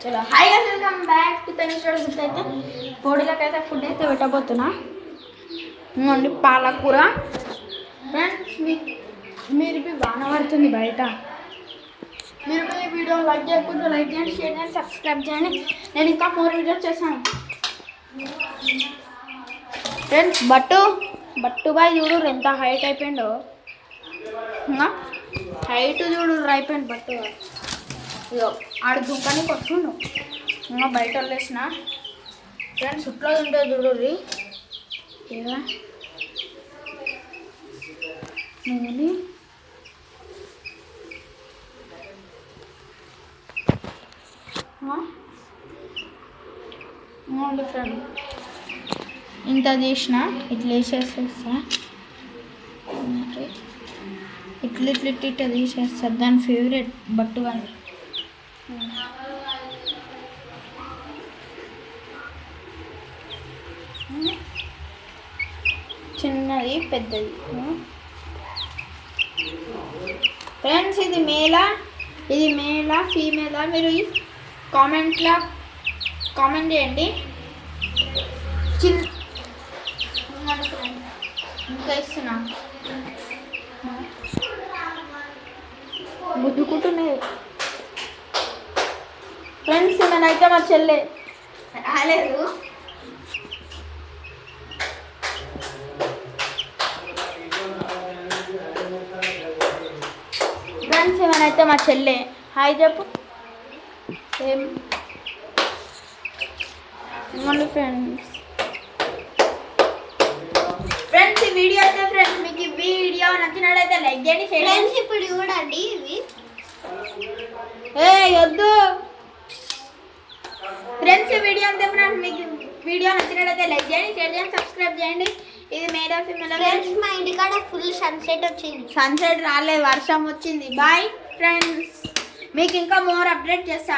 చలో hi guys welcome back to Tanishq recipes. అయితే కోడిలకైతే food అయితే పెట్టబోతున్నా. ఇవ్వండి పాలకూర. ఫ్రెండ్స్ మీరు బాగా పడుతుంది బయట. మీరు ఈ వీడియో లైక్ చేయకుండా లైక్ చేయండి, షేర్ చేయండి, సబ్స్క్రైబ్ చేయండి. నేను ఇంకా మోర్ వీడియోస్ చేశాను. ఫ్రెండ్స్ బట్టు బాయ్ చూడు ఎంత హైట్ అయిపోయిందో. హైట్ చూడు అయిపోయింది బట్టు బాయ్. ఇదో ఆడ దుంకానికి వస్తుండు. ఇంకా బయట వదిలేసిన. ఫ్రెండ్స్ చుట్లో ఉంటుంది చూడు. ఏదా ఫ్రెండ్ ఇంత చేసిన ఇట్లా వేసేస్తా. ఇట్లా ఇట్లా తీసేస్తారు. దాని ఫేవరెట్ బట్టు అని. చిన్నది పెద్దది. ఫ్రెండ్స్ ఇది మేలా ఫీమేలా మీరు కామెంట్ చేయండి. ఇంకా ఇస్తున్నా ముద్దుకుంటున్నాయి. ఫ్రెండ్స్ నేనైతే మా చెల్లె రాలేదు. ఫ్రెండ్స్ ఏమైనా మా చెల్లె హాయ్ చెప్పు. ఇవ్వండి ఫ్రెండ్స్ ఈ వీడియో అయితే ఫ్రెండ్స్ మీకు ఈ వీడియో నచ్చినట్లయితే లైక్ చేయండి, షేర్ చేయండి. ఇప్పుడు చూడండి ఇవి వద్దు. ఫ్రెండ్స్ ఈ వీడియో అంతే ఫ్రెండ్స్. మీకు వీడియో నచ్చినట్లయితే లైక్ చేయండి, షేర్ చేయండి, సబ్స్క్రైబ్ చేయండి. ఇది మేడా ఫీమేల్. ఫ్రెండ్స్ మా ఇంటికాడ ఫుల్ సన్సెట్ వచ్చింది. సన్సెట్ రాలేదు, వర్షం వచ్చింది. బాయ్ ఫ్రెండ్స్, మీకు ఇంకా మోర్ అప్డేట్ చేస్తా.